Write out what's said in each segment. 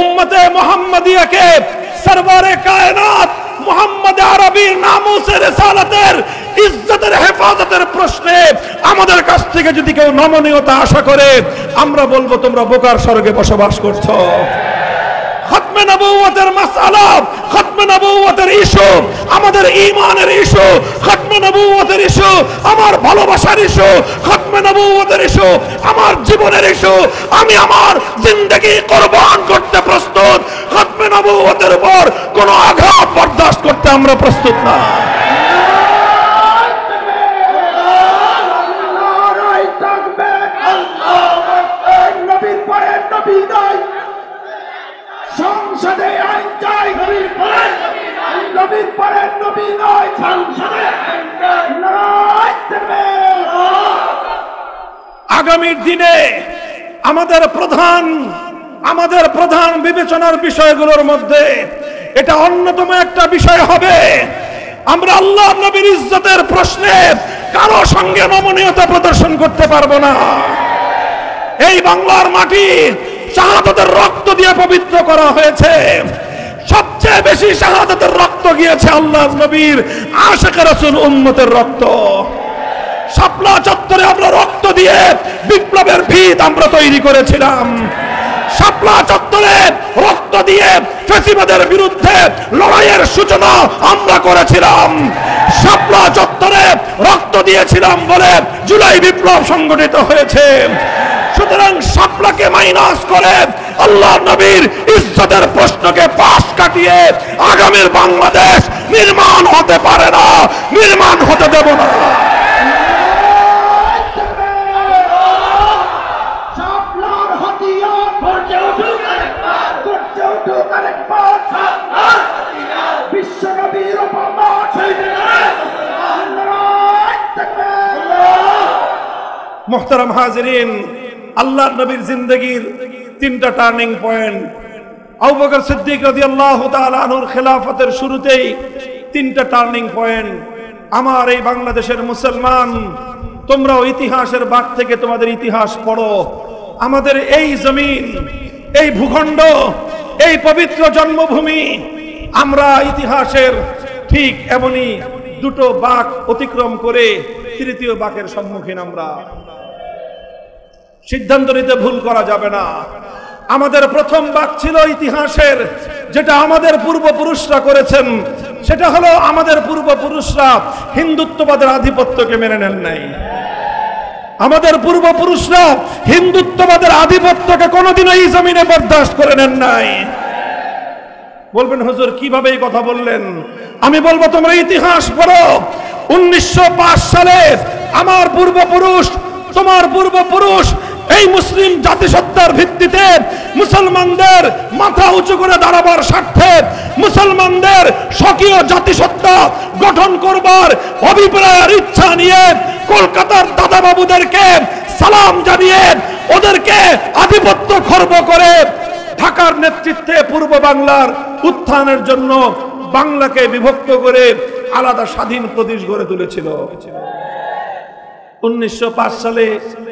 উম্মতে মুহাম্মাদিয়াকে সরওয়ারে কায়নাত মুহাম্মদ আরবীর নামুসের রিসালাতের ইজ্জতের হেফাজতের প্রশ্নে আমাদের কাছ থেকে যদি কেউ নমনীয়তা আশা করে, আমরা বলবো তোমরা বোকার স্বর্গে বসবাস করছো। খতমে নবুয়তের মাসআলা, খতমে নবুয়তের ইস্যু আমাদের ঈমানের ইস্যু, খতমে নবুয়তের ইস্যু আমার ভালোবাসার ইস্যু, খতমে নবুয়তের ইস্যু আমার জীবনের ইস্যু। আমি আমার জিন্দেগি কুরবান করতে প্রস্তুত। খতমে নবুয়তের উপর কোনো আঘাত বরদাস্ত করতে আমরা প্রস্তুত না। সংসদে আইন চাই, নবীর পরে নবীর পরে নবী নয়, সংসদে আইন চাই, নারায়ে তাকবীর। আগামীর দিনে আমাদের প্রধান বিবেচনার বিষয়গুলোর মধ্যে এটা অন্যতম একটা বিষয় হবে। আমরা আল্লাহ নবীর ইজ্জতের প্রশ্নে কারো সঙ্গে নমনীয়তা প্রদর্শন করতে পারবো না। এই বাংলার মাটি শাহাদাতের রক্ত দিয়ে পবিত্র করা হয়েছে। সবচেয়ে বেশি শাহাদাতের রক্ত গিয়েছে আল্লাহ নবীর আশিক রাসূল উম্মতের রক্ত। শাপলা চত্বরে আমরা রক্ত দিয়ে বিপ্লবের ভিত আমরা তৈরি করেছিলাম। শাপলা চত্বরে রক্ত দিয়ে ফ্যাসিবাদের বিরুদ্ধে লড়াইয়ের সূচনা আমরা করেছিলাম। শাপলা চত্বরে রক্ত দিয়েছিলাম বলে জুলাই বিপ্লব সংগঠিত হয়েছে। সুতরাং শাপলাকে মাইনাস করে আল্লাহ নবীর ইজ্জতের প্রশ্নকে পাশ কাটিয়ে আগামীর বাংলাদেশ নির্মাণ হতে পারে না, নির্মাণ হতে দেব না। শাপলার হাতিয়ার গর্জে উঠুক আরেকবার, গর্জে উঠুক আরেকবার। শাপলার হাতিয়ার বিশ্ব নবীর উপমা ছেড়ে নারায়ে তাকবীর। মুহতারাম হাজিরিন, আল্লাহর নবীর জিন্দেগীর তিনটা টার্নিং পয়েন্ট। আবু বকর সিদ্দিক রাদিয়াল্লাহু তাআলা আনহুর খেলাফতের শুরুতেই তিনটা টার্নিং পয়েন্ট। আমার এই বাংলাদেশের মুসলমান, তোমরাও ইতিহাসের বাগ থেকে তোমাদের ইতিহাস পড়ো। আমাদের এই জমিন, এই ভূখণ্ড, এই পবিত্র জন্মভূমি, আমরা ইতিহাসের ঠিক এমনই দুটো বাঁক অতিক্রম করে তৃতীয় বাঁকের সম্মুখীন। আমরা সিদ্ধান্ত নিতে ভুল করা যাবে না। আমাদের প্রথম বাঁক ছিল ইতিহাসের, যেটা আমাদের পূর্বপুরুষরা করেছেন। সেটা হলো আমাদের পূর্বপুরুষরা হিন্দুত্ববাদের আধিপত্যকে মেনে নেন নাই। আমাদের পূর্বপুরুষরা হিন্দুত্ববাদের আধিপত্যকে কোনোদিনও এই জমিনে বরদাস্ত করে নেন নাই। বলবেন হুজুর কিভাবে এই কথা বললেন? আমি বলবো তোমরা ইতিহাস পড়ো। 1905 সালে আমার পূর্বপুরুষ, তোমার পূর্বপুরুষ এই মুসলিম জাতিসত্তার ভিত্তিতে মুসলমানদের মাথা উঁচু করে দাঁড়াবার স্বার্থে মুসলমানদের স্বকীয় জাতিসত্তা গঠন করবার অভিপ্রায়ের ইচ্ছা নিয়ে কলকাতার দাদাবাবুদেরকে সালাম জানিয়ে ওদেরকে আধিপত্য খর্ব করে ঢাকার নেতৃত্বে পূর্ব বাংলার উত্থানের জন্য বাংলাকে বিভক্ত করে আলাদা স্বাধীন প্রদেশ গড়ে তুলেছিল। 1905 সালে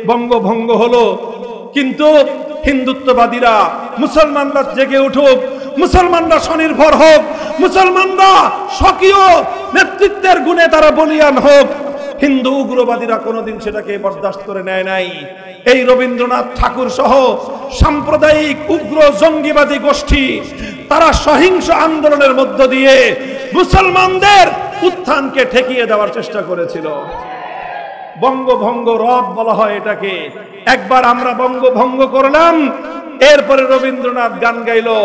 বঙ্গভঙ্গ হলো, কিন্তু হিন্দুত্ববাদীরা মুসলমানরা জেগে উঠুক, মুসলমানরা স্বনির্ভর হোক, মুসলমানরা স্বকীয় নেতৃত্বের গুণে তারা বলিয়ান হোক, হিন্দু উগ্রবাদীরা কোনোদিন সেটাকে বরদাস্ত করে নেয় নাই। এই রবীন্দ্রনাথ ঠাকুর সহ সাম্প্রদায়িক উগ্র জঙ্গিবাদী গোষ্ঠী তারা সহিংস আন্দোলনের মধ্য দিয়ে মুসলমানদের উত্থানকে ঠেকিয়ে দেওয়ার চেষ্টা করেছিল। বঙ্গভঙ্গ রদ বলা হয় এটাকে। একবার আমরা বঙ্গভঙ্গ করলাম, এরপরে রবীন্দ্রনাথ গান গাইলো,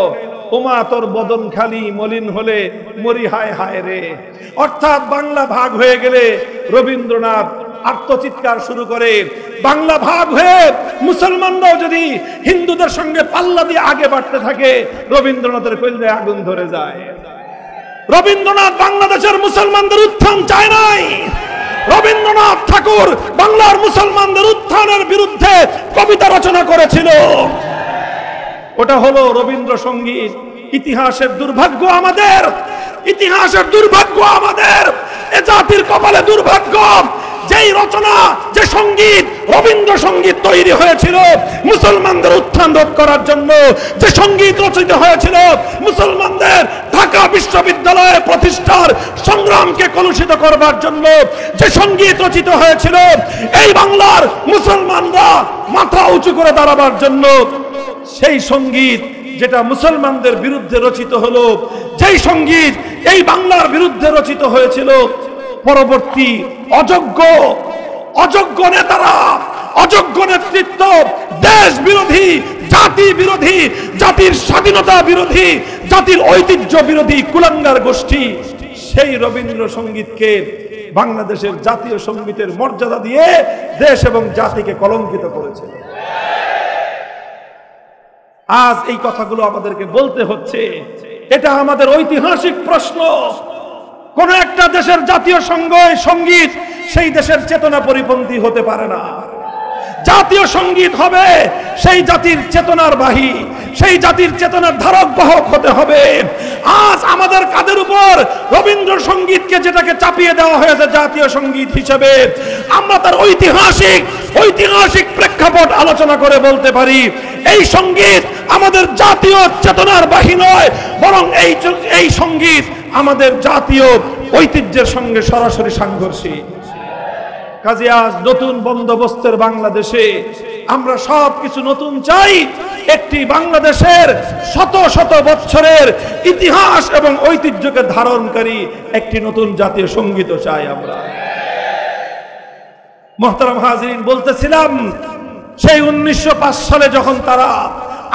ওমা তোর বদন খালি মলিন হলে মরি হায় হায় রে। অর্থাৎ বাংলা ভাগ হয়ে গেলে রবীন্দ্রনাথ আত্মচিৎকার শুরু করে। বাংলা ভাগ হয়ে মুসলমানরাও যদি হিন্দুদের সঙ্গে পাল্লা দিয়ে আগে বাড়তে থাকে, রবীন্দ্রনাথের কলিজায় আগুন ধরে যায়। রবীন্দ্রনাথ বাংলাদেশের মুসলমানদের উত্থান চায় নাই। রবীন্দ্রনাথ ঠাকুর বাংলার মুসলমানদের উত্থানের বিরুদ্ধে কবিতা রচনা করেছিল। ওটা হলো রবীন্দ্রসঙ্গীত। ইতিহাসের দুর্ভাগ্য আমাদের, ইতিহাসের দুর্ভাগ্য আমাদের, এ জাতির কপালে দুর্ভাগ্য যেই রচনা, যে সঙ্গীত, রবীন্দ্রসঙ্গীত তৈরি হয়েছিল মুসলমানদের উত্থান রোধ করার জন্য, যে সঙ্গীত রচিত হয়েছিল মুসলমানদের ঢাকা বিশ্ববিদ্যালয়ে প্রতিষ্ঠার সংগ্রামকে কলুষিত করবার জন্য, যে সঙ্গীত রচিত হয়েছিল এই বাংলার মুসলমানরা মাথা উঁচু করে দাঁড়াবার জন্য, সেই সঙ্গীত যেটা মুসলমানদের বিরুদ্ধে রচিত হলো, যেই সঙ্গীত এই বাংলার বিরুদ্ধে রচিত হয়েছিল, পরবর্তী অযোগ্য নেতারা, অযোগ্য নেতৃত্ব, দেশ বিরোধী, জাতি বিরোধী, জাতির স্বাধীনতা বিরোধী, জাতির ঐতিহ্য বিরোধী কুলাঙ্গার গোষ্ঠী সেই রবীন্দ্রসঙ্গীতকে বাংলাদেশের জাতীয় সঙ্গীতের মর্যাদা দিয়ে দেশ এবং জাতিকে কলঙ্কিত করেছে। আজ এই কথাগুলো আমাদেরকে বলতে হচ্ছে। এটা আমাদের ঐতিহাসিক প্রশ্ন। কোন একটা দেশের জাতীয় সঙ্গীত সেই দেশের চেতনা পরিপন্থী হতে পারে না। জাতীয় সঙ্গীত হবে সেই জাতির চেতনার বাহী, সেই জাতির চেতনার ধারক বাহক হতে হবে। আজ আমাদের কাদের উপর রবীন্দ্রসঙ্গীতকে যেটাকে চাপিয়ে দেওয়া হয়েছে জাতীয় সঙ্গীত হিসেবে, আমরা তার ঐতিহাসিক প্রেক্ষাপট আলোচনা করে বলতে পারি এই সঙ্গীত আমাদের জাতীয় চেতনার বাহী নয়, বরং এই সঙ্গীত আমাদের জাতীয় ঐতিহ্যের সঙ্গে সরাসরি সাংঘর্ষিক। কাজে আজ নতুন বন্দোবস্তের বাংলাদেশে আমরা সবকিছু নতুন চাই। একটি বাংলাদেশের শত শত বছরের ইতিহাস এবং ঐতিহ্যকে ধারণকারী একটি নতুন জাতীয় সঙ্গীত চাই আমরা। মোহতারাম হাজিরিন, বলতেছিলাম সেই 1905 সালে যখন তারা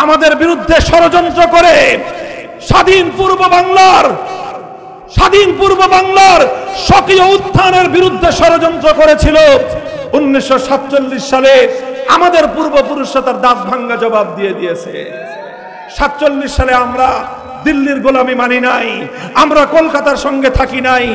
আমাদের বিরুদ্ধে ষড়যন্ত্র করে স্বাধীন পূর্ব বাংলার স্বকীয় উত্থানের বিরুদ্ধে ষড়যন্ত্র করেছিল, 1947 সালে আমাদের পূর্বপুরুষরা তার দাঁত ভাঙ্গা জবাব দিয়ে দিয়েছে। 47 সালে আমরা দিল্লির গোলামি মানি নাই, আমরা কলকাতার সঙ্গে থাকি নাই।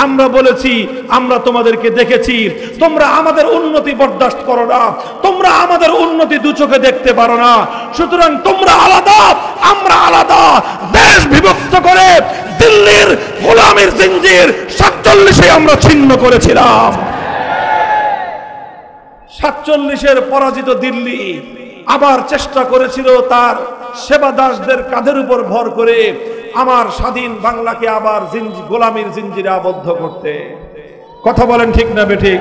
আমরা বলেছি আমরা তোমাদেরকে দেখেছি, তোমরা আমাদের উন্নতি বরদাস্ত করো না, তোমরা আমাদের উন্নতি দু চোখে দেখতে পারো না, সুতরাং তোমরা আলাদা আমরা আলাদা। দেশ বিভক্ত করে দিল্লির গোলামের জিঞ্জির 47-এ আমরা ছিন্ন করেছিলাম। 47-এর পরাজিত দিল্লি আবার চেষ্টা করেছিল তার সেবা দাসদের কাঁধের উপর ভর করে আমার স্বাধীন বাংলাকে আবার গোলামীর জিঞ্জিরে আবদ্ধ করতে। কথা বলেন ঠিক না বেঠিক?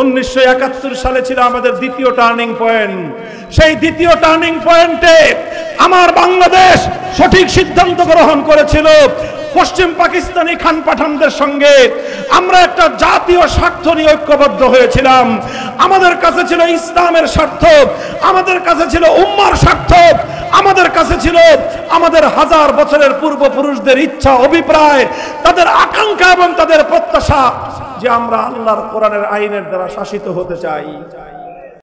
1971 সালে ছিল আমাদের দ্বিতীয় টার্নিং পয়েন্ট। সেই দ্বিতীয় টার্নিং পয়েন্টে আমার বাংলাদেশ সঠিক সিদ্ধান্ত গ্রহণ করেছিল। পশ্চিম পাকিস্তানি খান পাঠানদের সঙ্গে আমরা একটা জাতীয় স্বার্থ নিয়ে ঐক্যবদ্ধ হয়েছিলাম। আমাদের কাছে ছিল ইসলামের স্বার্থ, আমাদের কাছে ছিল উম্মার স্বার্থ, আমাদের কাছে ছিল আমাদের হাজার বছরের পূর্বপুরুষদের ইচ্ছা, অভিপ্রায়, তাদের আকাঙ্ক্ষা এবং তাদের প্রত্যাশা যে আমরা আল্লাহর কোরআনের আইনের দ্বারা শাসিত হতে চাই।